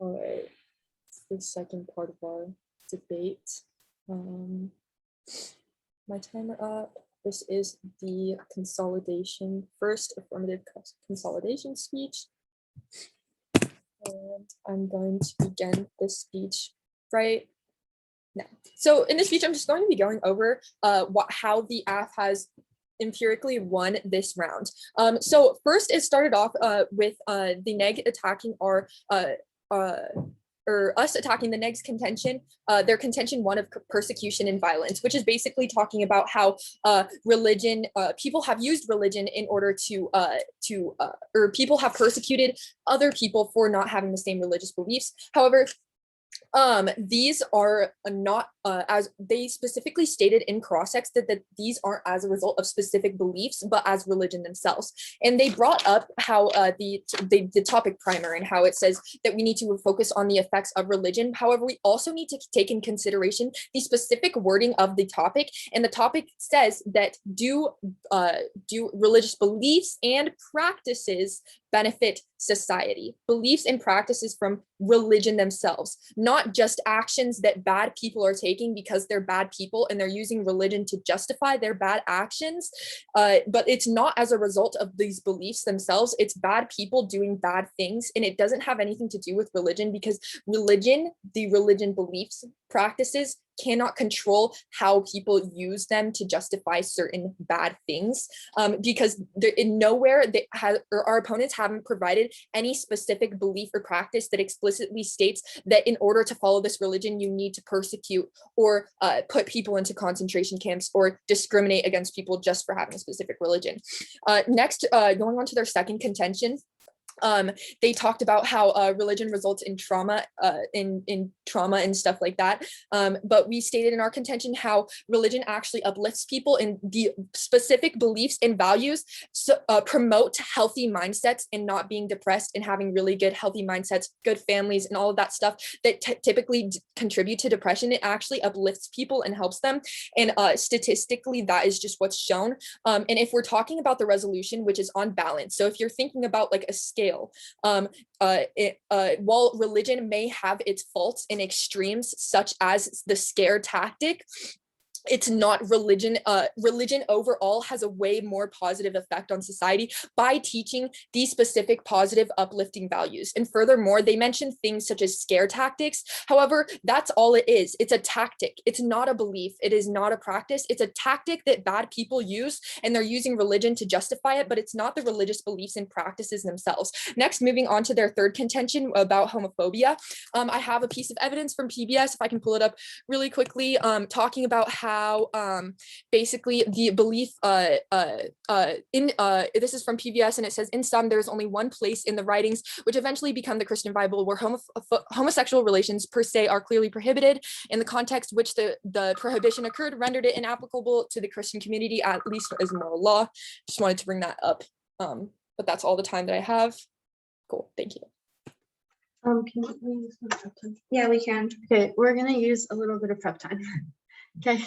All right, it's the second part of our debate. My timer up. This is the consolidation, first affirmative consolidation speech. And I'm going to begin this speech right now. So in this speech, I'm just going to be going over how the AF has empirically won this round. So first, it started off with the neg attacking our or us attacking the neg's contention, their contention one of persecution and violence, which is basically talking about how religion, people have used religion in order to or people have persecuted other people for not having the same religious beliefs. However, these are not, as they specifically stated in cross-text, that these aren't as a result of specific beliefs, but as religion themselves. And they brought up how the topic primer and how it says that we need to focus on the effects of religion. However, we also need to take in consideration the specific wording of the topic. And the topic says that do religious beliefs and practices benefit society? Beliefs and practices from religion themselves, not just actions that bad people are taking because they're bad people and they're using religion to justify their bad actions. But it's not as a result of these beliefs themselves. It's bad people doing bad things, and it doesn't have anything to do with religion, because religion, the religion beliefs, practices, cannot control how people use them to justify certain bad things, because in nowhere our opponents haven't provided any specific belief or practice that explicitly states that in order to follow this religion, you need to persecute or put people into concentration camps or discriminate against people just for having a specific religion. Next, going on to their second contention, they talked about how religion results in trauma, in trauma and stuff like that. But we stated in our contention how religion actually uplifts people, and the specific beliefs and values promote healthy mindsets and not being depressed and having really good healthy mindsets, good families, and all of that stuff that typically contribute to depression. It actually uplifts people and helps them. And statistically, that is just what's shown. And if we're talking about the resolution, which is on balance, so if you're thinking about like a scale, while religion may have its faults and extremes, such as the scare tactic, it's not religion. Religion overall has a way more positive effect on society by teaching these specific positive uplifting values. And furthermore, they mentioned things such as scare tactics. However, that's all it is. It's a tactic. It's not a belief. It is not a practice. It's a tactic that bad people use, and they're using religion to justify it, but it's not the religious beliefs and practices themselves. Next, moving on to their third contention about homophobia. I have a piece of evidence from PBS, if I can pull it up really quickly, talking about how basically the belief this is from PBS, and it says, in sum, there's only one place in the writings which eventually become the Christian Bible where homosexual relations per se are clearly prohibited. In the context which the prohibition occurred rendered it inapplicable to the Christian community, at least as moral law. Just wanted to bring that up, but that's all the time that I have. Cool, thank you. Can we use some prep time? Yeah, we can. Okay, we're gonna use a little bit of prep time. Okay.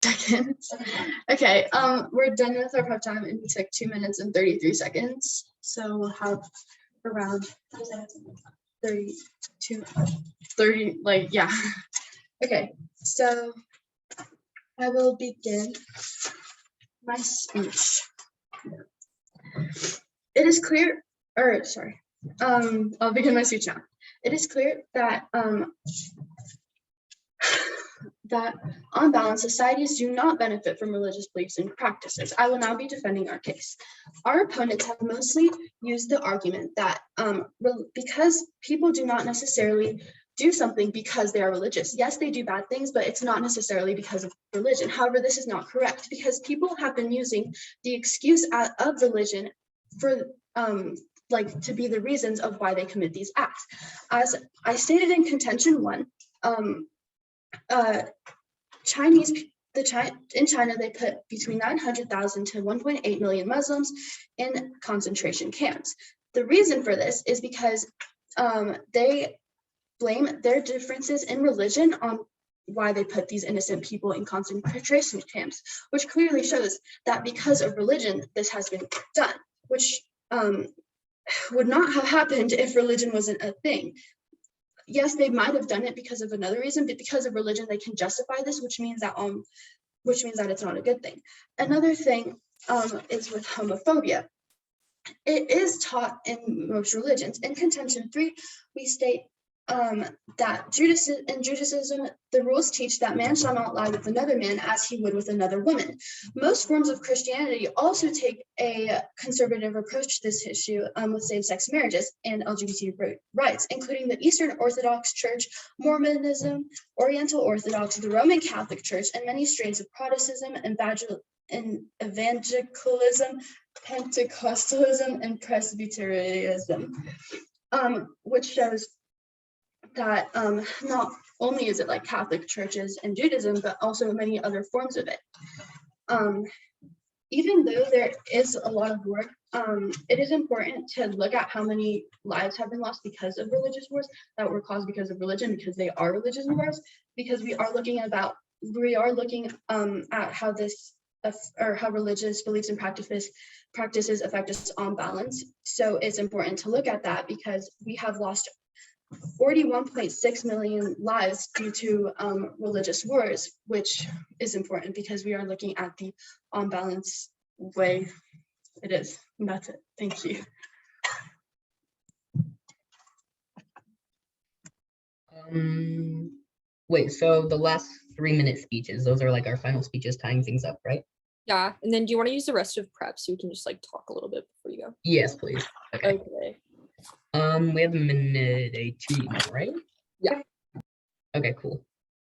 seconds. Okay, we're done with our prep time and we took 2 minutes and 33 seconds. So we'll have around 32, 30, like, yeah. Okay, so I will begin my speech. It is clear, or sorry, I'll begin my speech now. It is clear that that on balance, societies do not benefit from religious beliefs and practices. I will now be defending our case. Our opponents have mostly used the argument that because people do not necessarily do something because they are religious. Yes, they do bad things, but it's not necessarily because of religion. However, this is not correct because people have been using the excuse of religion for like to be the reasons of why they commit these acts. As I stated in contention 1, in China, they put between 900,000 to 1.8 million Muslims in concentration camps. The reason for this is because they blame their differences in religion on why they put these innocent people in concentration camps, which clearly shows that because of religion, this has been done, which would not have happened if religion wasn't a thing. Yes, they might have done it because of another reason, but because of religion, they can justify this, which means that it's not a good thing. Another thing is with homophobia. It is taught in most religions. In contention 3, we state that in Judaism, the rules teach that man shall not lie with another man as he would with another woman. Most forms of Christianity also take a conservative approach to this issue with same-sex marriages and LGBT rights, including the Eastern Orthodox Church, Mormonism, Oriental Orthodox, the Roman Catholic Church, and many strains of Protestantism and evangelicalism, Pentecostalism, and Presbyterianism, which shows that not only is it like Catholic churches and Judaism, but also many other forms of it. Even though there is a lot of work, it is important to look at how many lives have been lost because of religious wars that were caused because of religion, because they are religious wars, because we are looking at how this or how religious beliefs and practices affect us on balance. So it's important to look at that because we have lost 41.6 million lives due to religious wars, which is important because we are looking at the on balance way it is. And that's it. Thank you. Wait, so the last 3-minute speeches, those are like our final speeches tying things up, right? Yeah, and then do you want to use the rest of prep so we can just like talk a little bit before you go? Yes, please. Okay. Okay. We have a minute 18, right? Yeah. Okay, cool.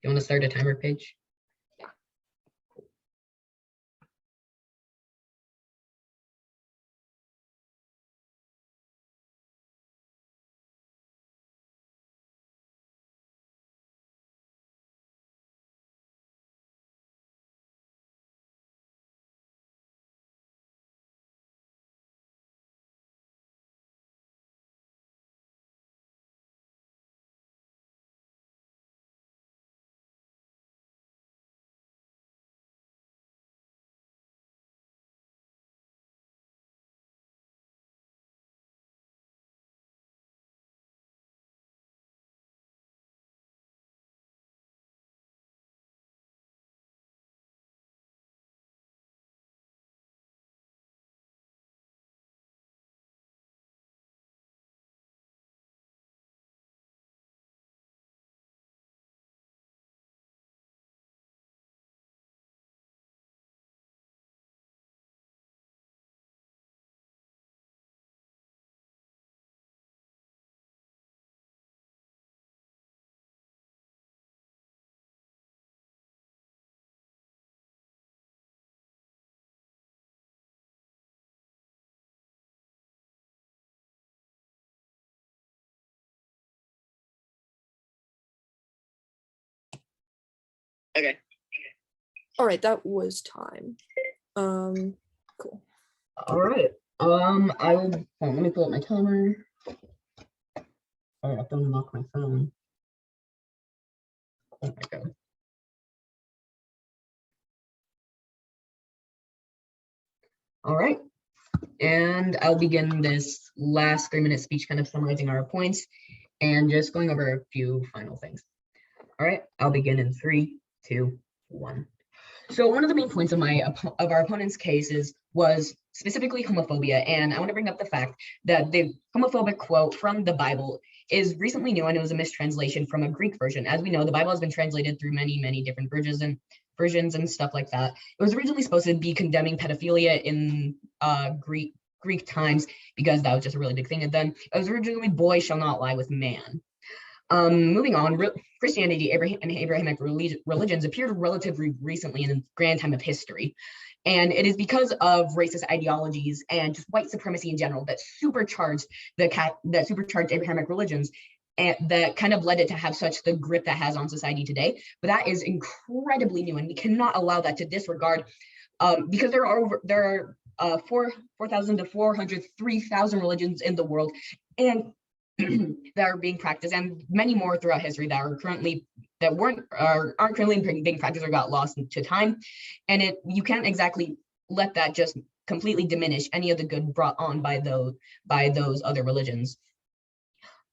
You want to start a timer page? Yeah. Okay. All right, that was time. Cool. All right. I will. Hold on, let me pull up my timer. All right, I have to unlock my phone. Oh my god. All right. And I'll begin this last 3-minute speech kind of summarizing our points and just going over a few final things. All right, I'll begin in 3, 2, 1. So one of the main points of our opponent's cases was specifically homophobia, and I want to bring up the fact that the homophobic quote from the Bible is recently new, and it was a mistranslation from a Greek version. As we know, the Bible has been translated through many different versions and stuff like that. It was originally supposed to be condemning pedophilia in Greek times, because that was just a really big thing, and then it was originally "boy shall not lie with man." Moving on, Christianity and Abrahamic religions appeared relatively recently in the grand time of history. And it is because of racist ideologies and just white supremacy in general that supercharged Abrahamic religions, and that kind of led it to have such the grip that has on society today. But that is incredibly new, and we cannot allow that to disregard, because there are 4,000 to 3,000 religions in the world, and that are being practiced, and many more throughout history that aren't currently being practiced or got lost to time. And you can't exactly let that just completely diminish any of the good brought on by those other religions.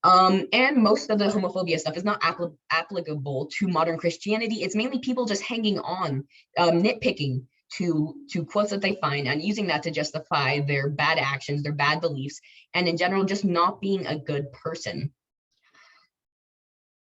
And most of the homophobia stuff is not applicable to modern Christianity. It's mainly people just hanging on, nitpicking to quotes that they find and using that to justify their bad actions, their bad beliefs, and in general, just not being a good person.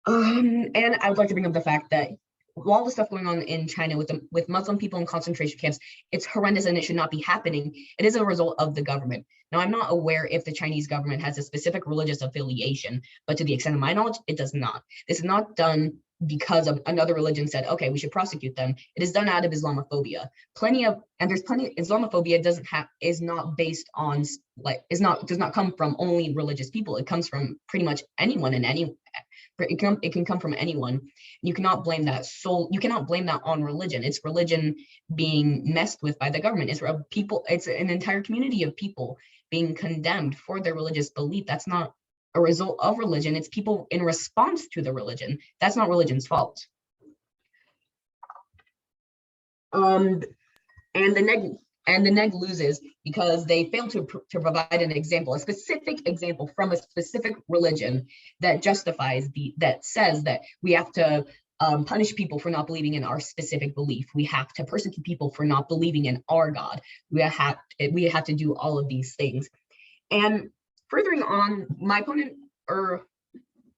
And I would like to bring up the fact that all the stuff going on in China with Muslim people in concentration camps, it's horrendous and it should not be happening. It is a result of the government. Now, I'm not aware if the Chinese government has a specific religious affiliation, but to the extent of my knowledge, it does not. This is not done because of another religion said, okay, we should prosecute them. It is done out of Islamophobia. Islamophobia does not come from only religious people. It comes from pretty much anyone and it can come from anyone. You cannot blame that on religion. It's religion being messed with by the government. It's an entire community of people being condemned for their religious belief. That's not a result of religion. It's people in response to the religion. That's not religion's fault. And the neg loses because they fail to provide an example, a specific example from a specific religion that says that we have to punish people for not believing in our specific belief. We have to persecute people for not believing in our God. We have to do all of these things. And furthering on,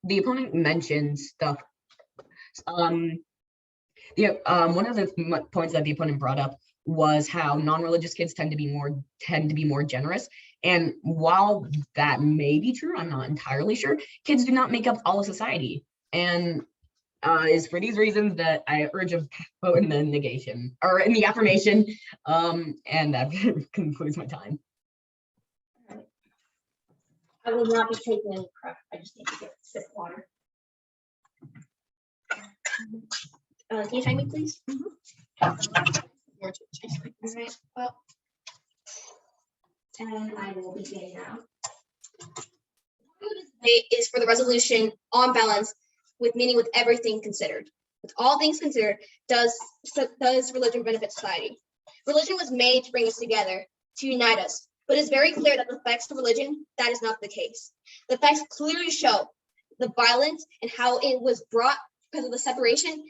the opponent mentioned stuff. One of the points that the opponent brought up was how non-religious kids tend to be more generous. And while that may be true, I'm not entirely sure. Kids do not make up all of society, and is for these reasons that I urge a vote in the negation or in the affirmation. And that concludes my time. I will not be taking any prep. I just need to get a sip of water. Can you time me, please? All right. Well, and I will begin now. Today is for the resolution on balance, with meaning with everything considered. With all things considered, does religion benefit society? Religion was made to bring us together, to unite us. But it's very clear that the facts of religion, that is not the case. The facts clearly show the violence and how it was brought because of the separation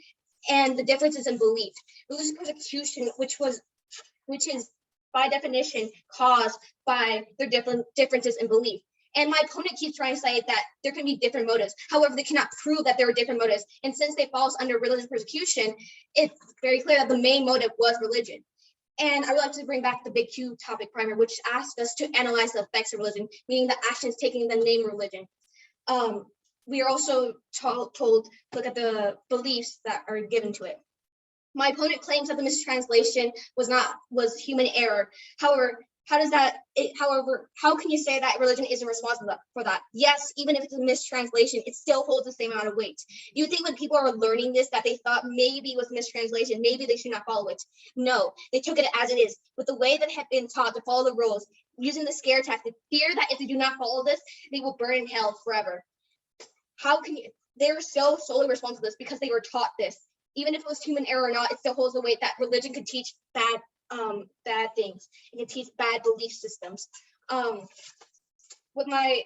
and the differences in belief. Religious persecution, which is by definition caused by their differences in belief. And my opponent keeps trying to say that there can be different motives. However, they cannot prove that there were different motives. And since they fall under religious persecution, it's very clear that the main motive was religion. And I would like to bring back the big Q topic primer, which asks us to analyze the effects of religion, meaning the actions taking the name religion. We are also told to look at the beliefs that are given to it. My opponent claims that the mistranslation was human error. However, how can you say that religion isn't responsible for that? Yes, even if it's a mistranslation, it still holds the same amount of weight. You think when people are learning this that they thought maybe it was mistranslation, maybe they should not follow it? No, they took it as it is, with the way that it had been taught to follow the rules, using the scare tactic, fear that if they do not follow this, they will burn in hell forever. How can you? They're so solely responsible for this because they were taught this. Even if it was human error or not, it still holds the weight that religion could teach bad bad things. It can teach bad belief systems. With my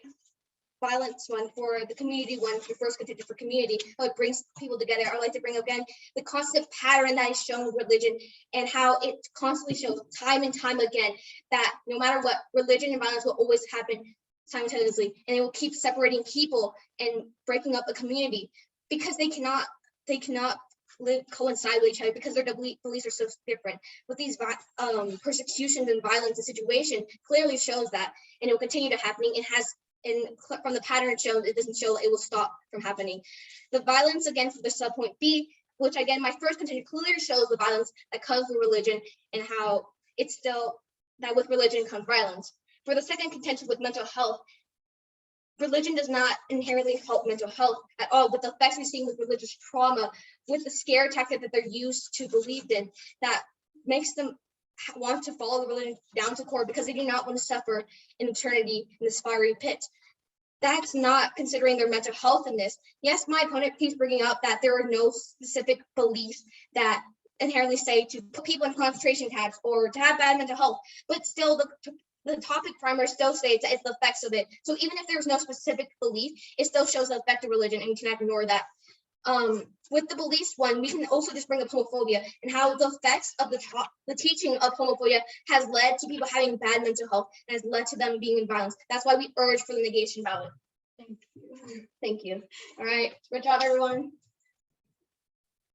violence one, for the community one, the first contingent for community, how it brings people together, I would like to bring up again the constant pattern that is shown with religion, and how it constantly shows time and time again that no matter what, religion and violence will always happen simultaneously, and it will keep separating people and breaking up a community, because they cannot coincide with each other, because their beliefs are so different. With these persecutions and violence and situation clearly shows that, and it will continue to happening. It has, and from the pattern it shows, it doesn't show it will stop from happening. The violence, again, for the subpoint B, which again, my first contingent clearly shows the violence that comes with religion, and how it's still that with religion comes violence. For the second contention with mental health, religion does not inherently help mental health at all, but the effects we're seeing with religious trauma, with the scare tactic that they're used to believe in, that makes them want to follow the religion down to core, because they do not want to suffer in eternity in this fiery pit. That's not considering their mental health in this. Yes, my opponent keeps bringing up that there are no specific beliefs that inherently say to put people in concentration camps or to have bad mental health, but still the topic primer still states that it's the effects of it. So even if there's no specific belief, it still shows the effect of religion, and we cannot ignore that. With the beliefs one, we can also just bring up homophobia, and how the effects of the teaching of homophobia has led to people having bad mental health and has led to them being in violence. That's why we urge for the negation ballot. Thank you. All right, good job, everyone.